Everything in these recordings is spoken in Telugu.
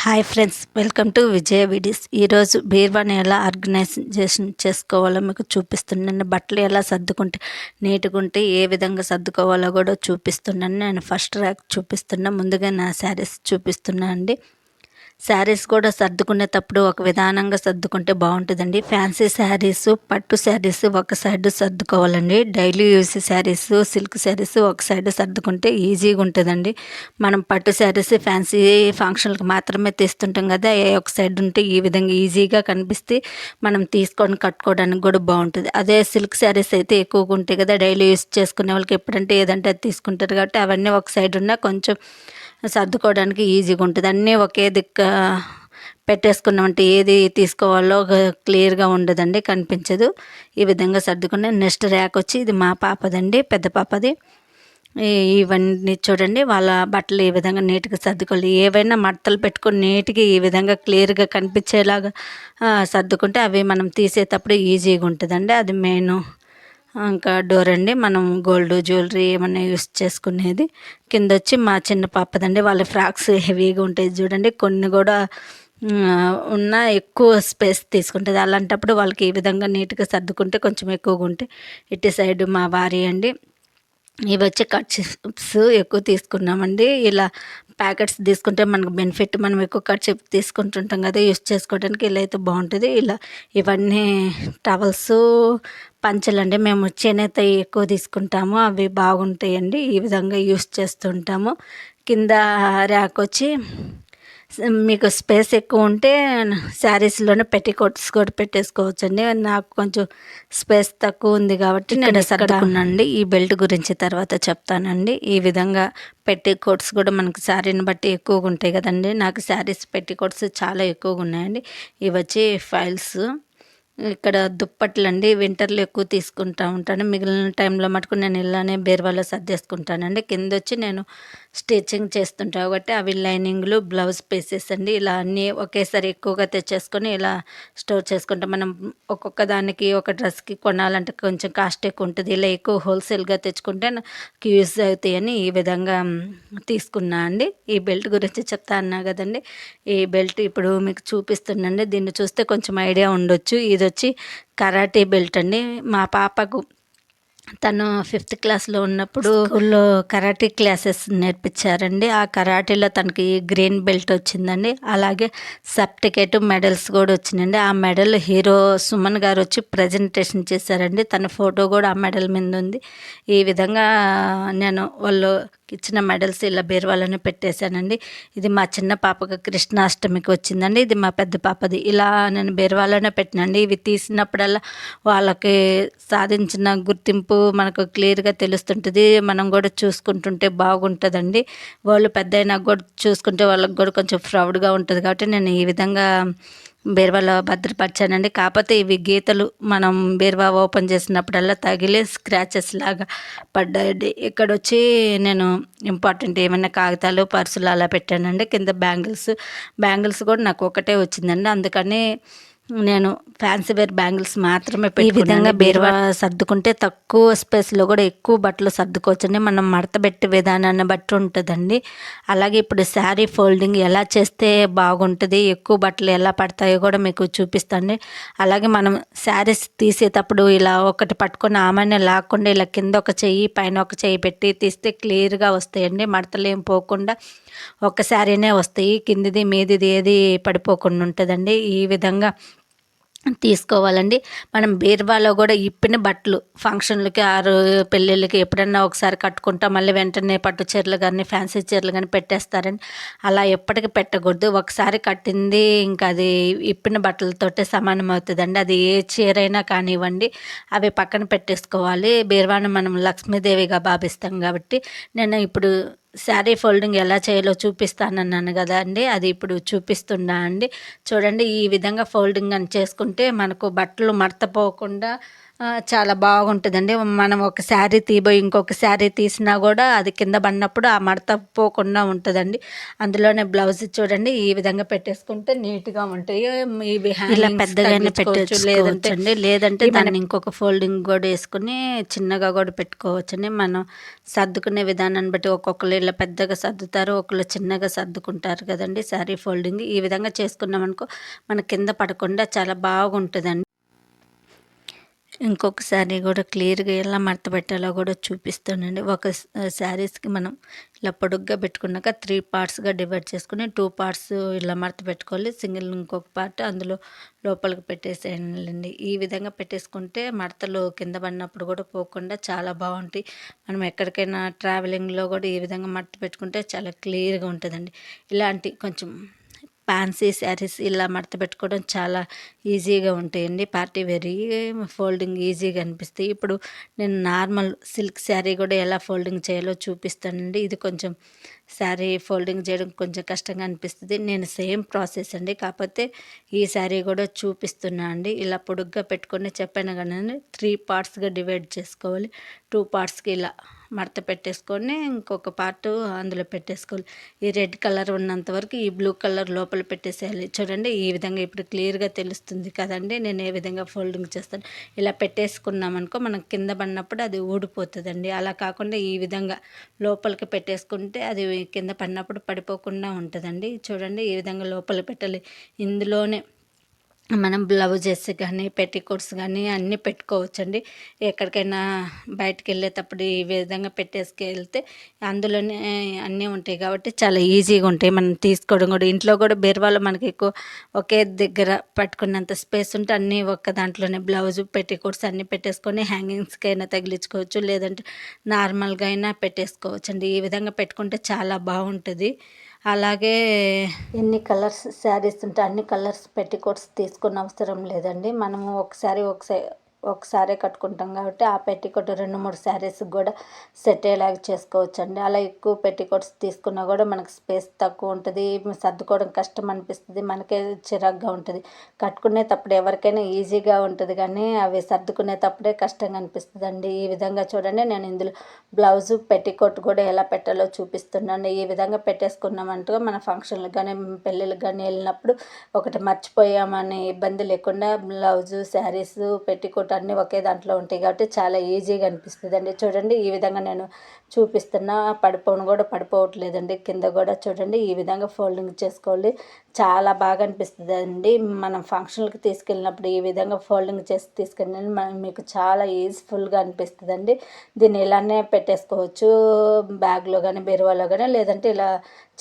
Hi friends, welcome to Vijaya videos. ఈరోజు బీరువాని ఎలా ఆర్గనైజేషన్ చేసుకోవాలో మీకు చూపిస్తున్నాను. బట్టలు ఎలా సర్దుకుంటే నీట్గా ఉంటే ఏ విధంగా సర్దుకోవాలో కూడా చూపిస్తున్నాను. నేను ఫస్ట్ ర్యాక్ చూపిస్తున్నా. ముందుగా నా శారీస్ చూపిస్తున్నా అండి. శారీస్ కూడా సర్దుకునేటప్పుడు ఒక విధానంగా సర్దుకుంటే బాగుంటుందండి. ఫ్యాన్సీ శారీస్, పట్టు శారీస్ ఒక సైడ్ సర్దుకోవాలండి. Daily use saris, silk saris ఒక సైడ్ సర్దుకుంటే ఈజీగా ఉంటుందండి. మనం పట్టు శారీస్ ఫ్యాన్సీ ఫంక్షన్లకు మాత్రమే తీస్తుంటాం కదా, ఏ ఒక సైడ్ ఉంటే ఈ విధంగా ఈజీగా కనిపిస్తే మనం తీసుకొని కట్టుకోవడానికి కూడా బాగుంటుంది. అదే సిల్క్ శారీస్ అయితే ఎక్కువగా ఉంటాయి కదా, డైలీ యూస్ చేసుకునే వాళ్ళకి ఎప్పుడంటే ఏదంటే అది తీసుకుంటారు కాబట్టి అవన్నీ ఒక సైడ్ ఉన్నా కొంచెం సర్దుకోవడానికి ఈజీగా ఉంటుంది. అన్నీ ఒకే దిక్క పెట్టేసుకున్నామంటే ఏది తీసుకోవాలో క్లియర్గా ఉండదండి, కనిపించదు. ఈ విధంగా సర్దుకుని నెక్స్ట్ ర్యాక్ వచ్చి ఇది మా పాపదండి, పెద్ద పాపది. ఇవన్నీ చూడండి, వాళ్ళ బట్టలు ఈ విధంగా నీట్గా సర్దుకోవాలి. ఏవైనా మడతలు పెట్టుకొని నీట్గా ఈ విధంగా క్లియర్గా కనిపించేలాగా సర్దుకుంటే అవి మనం తీసేటప్పుడు ఈజీగా ఉంటుందండి. అది మెయిన్. ఇంకా డోర్ అండి, మనం గోల్డ్ జ్యువెలరీ ఏమన్నా యూస్ చేసుకునేది. కింద వచ్చి మా చిన్న పాపదండి, వాళ్ళ ఫ్రాక్స్ హెవీగా ఉంటాయి చూడండి, కొన్ని కూడా ఉన్న ఎక్కువ స్పేస్ తీసుకుంటుంది. అలాంటప్పుడు వాళ్ళకి ఈ విధంగా నీట్గా సర్దుకుంటే కొంచెం ఎక్కువగా ఉంటాయి. ఇటు సైడ్ మా వారి అండి, ఇవి వచ్చి కట్ చిప్స్ ఎక్కువ తీసుకున్నామండి. ఇలా ప్యాకెట్స్ తీసుకుంటే మనకు బెనిఫిట్, మనం ఎక్కువ కట్ చిప్ తీసుకుంటుంటాం కదా, యూస్ చేసుకోవడానికి ఇలా అయితే బాగుంటుంది. ఇలా ఇవన్నీ టవల్స్, పంచలండి. మేము చేనేత ఎక్కువ తీసుకుంటాము, అవి బాగుంటాయండి. ఈ విధంగా యూస్ చేస్తుంటాము. కింద ర్యాక్ వచ్చి మీకు స్పేస్ ఎక్కువ ఉంటే శారీస్లోనే పెట్టికోట్స్ కూడా పెట్టేసుకోవచ్చండి. నాకు కొంచెం స్పేస్ తక్కువ ఉంది కాబట్టి నేను సర్దుకున్నానండి. ఈ బెల్ట్ గురించి తర్వాత చెప్తానండి. ఈ విధంగా పెట్టికోట్స్ కూడా మనకి శారీని బట్టి ఎక్కువగా ఉంటాయి కదండి. నాకు శారీస్ పెట్టికోట్స్ చాలా ఎక్కువగా ఉన్నాయండి. ఇవి వచ్చి ఫైల్స్. ఇక్కడ దుప్పట్లు అండి, వింటర్లో ఎక్కువ తీసుకుంటూ ఉంటాను. మిగిలిన టైంలో మటుకు నేను ఇలానే బీరువాలో సర్దేసుకుంటానండి. కింద వచ్చి నేను స్టిచ్చింగ్ చేస్తుంటా కాబట్టి అవి లైనింగ్లు, బ్లౌజ్ పీసెస్ అండి. ఇలా అన్నీ ఒకేసారి ఎక్కువగా తెచ్చేసుకొని ఇలా స్టోర్ చేసుకుంటాం. మనం ఒక్కొక్క దానికి ఒక డ్రెస్కి కొనాలంటే కొంచెం కాస్ట్ ఎక్కువ ఉంటుంది. ఇలా ఎక్కువ హోల్సేల్గా తెచ్చుకుంటే నాకు యూజ్ అవుతాయని ఈ విధంగా తీసుకున్నా అండి. ఈ బెల్ట్ గురించి చెప్తా అన్నా కదండి. ఈ బెల్ట్ ఇప్పుడు మీకు చూపిస్తున్నాండి. దీన్ని చూస్తే కొంచెం ఐడియా ఉండొచ్చు. ఇది వచ్చి కరాటే బెల్ట్ అండి. మా పాపకు తను 5th క్లాస్లో ఉన్నప్పుడు స్కూల్లో కరాటే క్లాసెస్ నేర్పించారండి. ఆ కరాటీలో తనకి గ్రీన్ బెల్ట్ వచ్చిందండి. అలాగే సర్టిఫికేట్, మెడల్స్ కూడా వచ్చిందండి. ఆ మెడల్ హీరో సుమన్ గారు వచ్చి ప్రజెంటేషన్ చేశారండి. తన ఫోటో కూడా ఆ మెడల్ మీద ఉంది. ఈ విధంగా నేను వాళ్ళు ఇచ్చిన మెడల్స్ ఇలా బీరువాలోనే పెట్టేశానండి. ఇది మా చిన్న పాపకు కృష్ణాష్టమికి వచ్చిందండి. ఇది మా పెద్ద పాపది. ఇలా నేను బీరువాలోనే పెట్టినండి. ఇవి తీసినప్పుడల్లా వాళ్ళకి సాధించిన గుర్తింపు మనకు క్లియర్గా తెలుస్తుంటుంది. మనం కూడా చూసుకుంటుంటే బాగుంటుందండి. వాళ్ళు పెద్ద అయినా కూడా చూసుకుంటే వాళ్ళకి కూడా కొంచెం ప్రౌడ్గా ఉంటుంది కాబట్టి నేను ఈ విధంగా బీరువాలో భద్రపరిచానండి. కాకపోతే ఇవి గీతలు మనం బీరువా ఓపెన్ చేసినప్పుడల్లా తగిలి స్క్రాచెస్ లాగా పడ్డాయండి. ఇక్కడ వచ్చి నేను ఇంపార్టెంట్ ఏమైనా కాగితాలు, పర్సులు అలా పెట్టానండి. కింద బ్యాంగిల్స్ కూడా నాకు ఒకటే వచ్చిందండి. అందుకని నేను ఫ్యాన్సీ వేర్ బ్యాంగిల్స్ మాత్రమే ఈ విధంగా బీరువా సర్దుకుంటే తక్కువ స్పేస్లో కూడా ఎక్కువ బట్టలు సర్దుకోవచ్చండి. మనం మడతబెట్టే విధానాన్ని బట్టి ఉంటుందండి. అలాగే ఇప్పుడు శారీ ఫోల్డింగ్ ఎలా చేస్తే బాగుంటుంది, ఎక్కువ బట్టలు ఎలా పడతాయో కూడా మీకు చూపిస్తాండి. అలాగే మనం శారీస్ తీసేటప్పుడు ఇలా ఒకటి పట్టుకొని ఆమెనే లాక్కుండా ఇలా కింద ఒక చెయ్యి, పైన ఒక చెయ్యి పెట్టి తీస్తే క్లియర్గా వస్తాయండి. మడతలు ఏం పోకుండా ఒక శారీనే వస్తాయి. కిందిది మీదిది ఏది పడిపోకుండా ఉంటుందండి. ఈ విధంగా తీసుకోవాలండి. మనం బీరువాలో కూడా ఇప్పిన బట్టలు ఫంక్షన్లకి, పెళ్ళిళ్ళకి ఎప్పుడన్నా ఒకసారి కట్టుకుంటాం, మళ్ళీ వెంటనే పట్టు చీరలు కానీ ఫ్యాన్సీ చీరలు కానీ పెట్టేస్తారండి. అలా ఎప్పటికీ పెట్టకూడదు. ఒకసారి కట్టింది ఇంకా అది ఇప్పిన బట్టలతోటే సమానం అవుతుందండి. అది ఏ చీరైనా కానివ్వండి, అవి పక్కన పెట్టేసుకోవాలి. బీరువాను మనం లక్ష్మీదేవిగా భావిస్తాం కాబట్టి నేను ఇప్పుడు శారీ ఫోల్డింగ్ ఎలా చేయాలో చూపిస్తానన్నాను కదా అండి, అది ఇప్పుడు చూపిస్తున్నా అండి. చూడండి, ఈ విధంగా ఫోల్డింగ్ అని చేసుకుంటే మనకు బట్టలు మడతపోకుండా చాలా బాగుంటుందండి. మనం ఒక శారీ తీయబోయి ఇంకొక శారీ తీసినా కూడా అది కింద పడినప్పుడు ఆ మడత పోకుండా ఉంటుందండి. అందులోనే బ్లౌజ్ చూడండి ఈ విధంగా పెట్టేసుకుంటే నీట్గా ఉంటాయి. ఇవి ఇలా పెద్దగానే పెట్టేసుకోవచ్చండి. లేదంటే దాన్ని ఇంకొక ఫోల్డింగ్ కూడా వేసుకుని చిన్నగా కూడా పెట్టుకోవచ్చండి. మనం సర్దుకునే విధానాన్ని బట్టి ఒక్కొక్కరు ఇలా పెద్దగా సర్దుతారు, ఒకళ్ళు చిన్నగా సర్దుకుంటారు కదండి. శారీ ఫోల్డింగ్ ఈ విధంగా చేసుకున్నాం అనుకో మన కింద పడకుండా చాలా బాగుంటుందండి. ఇంకొక శారీ కూడా క్లియర్గా ఎలా మడత పెట్టాలో కూడా చూపిస్తానండి. ఒక శారీస్కి మనం ఇలా పొడుగ్గా పెట్టుకున్నాక 3 పార్ట్స్గా డివైడ్ చేసుకుని 2 పార్ట్స్ ఇలా మడత పెట్టుకోవాలి. సింగిల్ ఇంకొక పార్ట్ అందులో లోపలికి పెట్టేసేయాలండి. ఈ విధంగా పెట్టేసుకుంటే మడతలు కింద పడినప్పుడు కూడా పోకుండా చాలా బాగుంటాయి. మనం ఎక్కడికైనా ట్రావెలింగ్లో కూడా ఈ విధంగా మడత పెట్టుకుంటే చాలా క్లియర్గా ఉంటుందండి. ఇలాంటి కొంచెం ఫ్యాన్సీ శారీస్ ఇలా మడత పెట్టుకోవడం చాలా ఈజీగా ఉంటాయండి. పార్టీ వేర్ ఫోల్డింగ్ ఈజీగా అనిపిస్తాయి. ఇప్పుడు నేను నార్మల్ సిల్క్ శారీ కూడా ఎలా ఫోల్డింగ్ చేయాలో చూపిస్తానండి. ఇది కొంచెం శారీ ఫోల్డింగ్ చేయడం కొంచెం కష్టంగా అనిపిస్తుంది. నేను సేమ్ ప్రాసెస్ అండి, కాకపోతే ఈ శారీ కూడా చూపిస్తున్నా అండి. ఇలా పొడుగ్గా పెట్టుకొని చెప్పాను కానీ 3 పార్ట్స్గా డివైడ్ చేసుకోవాలి. 2 పార్ట్స్కి ఇలా మడత పెట్టేసుకొని ఇంకొక పార్ట్ అందులో పెట్టేసుకోవాలి. ఈ రెడ్ కలర్ ఉన్నంత వరకు ఈ బ్లూ కలర్ లోపల పెట్టేసేయాలి. చూడండి ఈ విధంగా ఇప్పుడు క్లియర్గా తెలుస్తుంది కదండి నేను ఏ విధంగా ఫోల్డింగ్ చేస్తాను. ఇలా పెట్టేసుకున్నామనుకో మనం కింద పడినప్పుడు అది ఊడిపోతుందండి. అలా కాకుండా ఈ విధంగా లోపలికి పెట్టేసుకుంటే అది కింద పడినప్పుడు పడిపోకుండా ఉంటుందండి. చూడండి ఈ విధంగా లోపల పెట్టాలి. ఇందులోనే మనం బ్లౌజెస్ కానీ పెట్టికోట్స్ కానీ అన్నీ పెట్టుకోవచ్చండి. ఎక్కడికైనా బయటకు వెళ్ళేటప్పుడు ఈ విధంగా పెట్టేసుకెళ్తే అందులోనే అన్నీ ఉంటాయి కాబట్టి చాలా ఈజీగా ఉంటాయి. మనం తీసుకోవడం కూడా ఇంట్లో కూడా బీరువాలో మనకి ఎక్కువ ఒకే దగ్గర పట్టుకున్నంత స్పేస్ ఉంటే అన్నీ ఒక్క దాంట్లోనే బ్లౌజు పెట్టికోట్స్ అన్నీ పెట్టేసుకొని హ్యాంగింగ్స్కి అయినా తగిలించుకోవచ్చు, లేదంటే నార్మల్గా అయినా పెట్టేసుకోవచ్చు అండి. ఈ విధంగా పెట్టుకుంటే చాలా బాగుంటుంది. అలాగే ఎన్ని కలర్స్ శారీస్ ఉంటే అన్ని కలర్స్ పెట్టికోట్స్ తీసుకున్న అవసరం లేదండి. మనము ఒకసారి కట్టుకుంటాం కాబట్టి ఆ పెట్టికోట్ 2-3 శారీస్కి కూడా సెట్ అయ్యేలాగా చేసుకోవచ్చండి. అలా ఎక్కువ పెట్టికోట్స్ తీసుకున్నా కూడా మనకు స్పేస్ తక్కువ ఉంటుంది, సర్దుకోవడం కష్టం అనిపిస్తుంది, మనకే చిరాగ్గా ఉంటుంది. కట్టుకునేటప్పుడు ఎవరికైనా ఈజీగా ఉంటుంది కానీ అవి సర్దుకునేటప్పుడే కష్టంగా అనిపిస్తుంది అండి. ఈ విధంగా చూడండి నేను ఇందులో బ్లౌజు పెట్టికోట్ కూడా ఎలా పెట్టాలో చూపిస్తున్నాను. ఈ విధంగా పెట్టేసుకున్నామంటూ మన ఫంక్షన్లకు కానీ పెళ్ళిళ్ళకి కానీ వెళ్ళినప్పుడు ఒకటి మర్చిపోయామనే ఇబ్బంది లేకుండా బ్లౌజు శారీస్ పెట్టికోట్ అన్నీ ఒకే దాంట్లో ఉంటాయి కాబట్టి చాలా ఈజీగా అనిపిస్తుంది అండి. చూడండి ఈ విధంగా నేను చూపిస్తున్నా పడిపోవట్లేదండి. కింద కూడా చూడండి ఈ విధంగా ఫోల్డింగ్ చేసుకోవాలి. చాలా బాగా అనిపిస్తుంది అండి. మనం ఫంక్షన్లకు తీసుకెళ్ళినప్పుడు ఈ విధంగా ఫోల్డింగ్ చేసి తీసుకెళ్ళి మీకు చాలా యూజ్ఫుల్గా అనిపిస్తుంది అండి. దీన్ని ఇలానే పెట్టేసుకోవచ్చు, బ్యాగ్లో కానీ బీరువాలో కానీ, లేదంటే ఇలా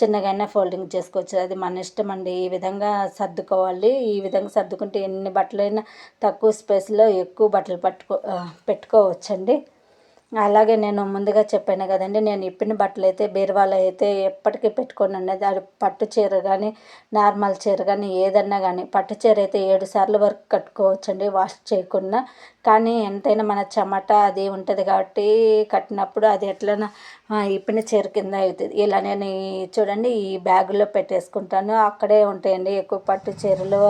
చిన్నగా ఫోల్డింగ్ చేసుకోవచ్చు. అది మన ఇష్టం అండి. ఈ విధంగా సర్దుకోవాలి. ఈ విధంగా సర్దుకుంటే ఎన్ని బట్టలైనా తక్కువ స్పేస్లో ఎక్కువ బట్టలు పెట్టుకోవచ్చండి. అలాగే నేను ముందుగా చెప్పాను కదండి, నేను ఇప్పిన బట్టలు అయితే బీరువాలో అయితే ఎప్పటికీ పెట్టుకోను అనేది. అది పట్టు చీర కానీ నార్మల్ చీర కానీ ఏదన్నా కానీ పట్టు చీర అయితే 7 సార్లు వరకు కట్టుకోవచ్చండి వాష్ చేయకుండా. కానీ ఎంతైనా మన చెమట అది ఉంటుంది కాబట్టి కట్టినప్పుడు అది ఎట్లైనా ఇప్పిన చీర కింద అవుతుంది. ఇలా నేను చూడండి ఈ బ్యాగులో పెట్టేసుకుంటాను. అక్కడే ఉంటాయండి ఎక్కువ పట్టు చీరలు,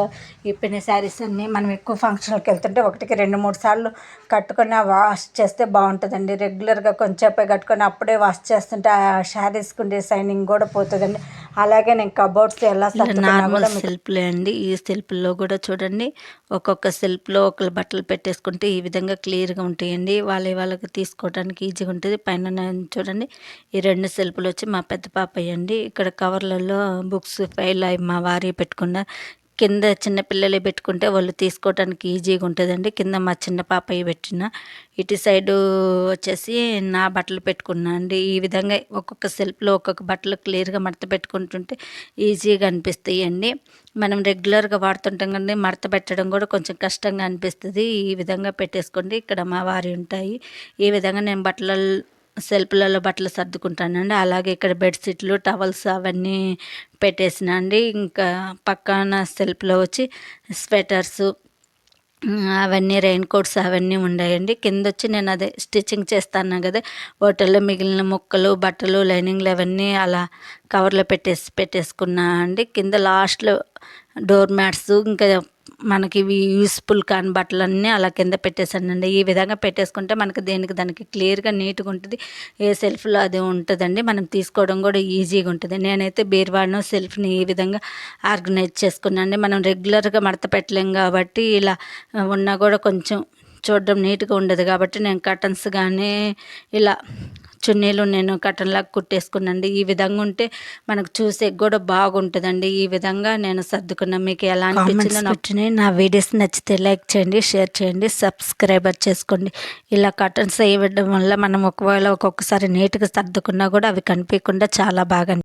ఇప్పిన శారీస్ అన్నీ. మనం ఎక్కువ ఫంక్షన్లకు వెళ్తుంటే 1-2-3 సార్లు కట్టుకొని వాష్ చేస్తే బాగుంటుందండి. రెగ్యులర్గా కొంచెంసేపే కట్టుకొని అప్పుడే వాష్ చేస్తుంటే ఆ శారీస్కి ఉండే షైనింగ్ కూడా పోతుందండి. అలాగే నేను కబోర్డ్స్ ఎలా నార్మల్ సెల్ఫ్లే అండి. ఈ సెల్ఫ్లో కూడా చూడండి ఒక్కొక్క సెల్ఫ్లో ఒకళ్ళు బట్టలు పెట్టేసుకుంటే ఈ విధంగా క్లియర్గా ఉంటాయండి. వాళ్ళకి తీసుకోవడానికి ఈజీగా ఉంటుంది. పైన చూడండి ఈ 2 సెల్ఫ్లు వచ్చి మా పెద్ద పాపయ్య అండి. ఇక్కడ కవర్లలో బుక్స్ ఫైల్ అవి మా వారి పెట్టుకున్న, కింద చిన్న పిల్లలు పెట్టుకుంటే వాళ్ళు తీసుకోవడానికి ఈజీగా ఉంటుందండి. కింద మా చిన్న పాపయ్య పెట్టిన, ఇటు సైడు వచ్చేసి నా బట్టలు పెట్టుకున్నా అండి. ఈ విధంగా ఒక్కొక్క సెల్ఫ్లో ఒక్కొక్క బట్టలు క్లియర్గా మడత పెట్టుకుంటుంటే ఈజీగా అనిపిస్తాయి అండి. మనం రెగ్యులర్గా వాడుతుంటాం కానీ మడత పెట్టడం కూడా కొంచెం కష్టంగా అనిపిస్తుంది. ఈ విధంగా పెట్టేసుకోండి. ఇక్కడ మా వారి ఉంటాయి. ఈ విధంగా నేను సెల్ఫ్లలో బట్టలు సర్దుకుంటానండి. అలాగే ఇక్కడ బెడ్షీట్లు టవల్స్ అవన్నీ పెట్టేసిన అండి. ఇంకా పక్కన సెల్ఫ్లో వచ్చి స్వెటర్స్ అవన్నీ రెయిన్ కోట్స్ అవన్నీ ఉన్నాయండి. కింద వచ్చి నేను అదే స్టిచ్చింగ్ చేస్తాను కదా, హోటల్లో మిగిలిన ముక్కలు బట్టలు లైనింగ్లు అవన్నీ అలా కవర్లో పెట్టేసుకున్నా అండి. కింద లాస్ట్లో డోర్ మ్యాట్స్ ఇంకా మనకి ఇవి యూస్ఫుల్ కాని బట్టలన్నీ అలా కింద పెట్టేశానండి. ఈ విధంగా పెట్టేసుకుంటే మనకి దేనికి దానికి క్లియర్గా నీట్గా ఉంటుంది. ఏ సెల్ఫ్లో అది ఉంటుందండి. మనం తీసుకోవడం కూడా ఈజీగా ఉంటుంది. నేనైతే బీరువాను సెల్ఫ్ని ఈ విధంగా ఆర్గనైజ్ చేసుకున్నాను. మనం రెగ్యులర్గా మడత పెట్టలేం కాబట్టి ఇలా ఉన్నా కూడా కొంచెం చూడడం నీట్గా ఉండదు కాబట్టి నేను కర్టన్స్ కానీ ఇలా చున్నీలు నేను కర్టన్లాగా కుట్టేసుకున్నాండి. ఈ విధంగా ఉంటే మనకు చూసే కూడా బాగుంటుందండి. ఈ విధంగా నేను సర్దుకున్నా. మీకు ఎలా అనిపించిందో నా వీడియోస్ నచ్చితే లైక్ చేయండి, షేర్ చేయండి, సబ్స్క్రైబర్ చేసుకోండి. ఇలా కర్టన్స్ వేయడం వల్ల మనం ఒకవేళ ఒక్కొక్కసారి నీట్గా సర్దుకున్నా కూడా అవి కనిపించకుండా చాలా బాగా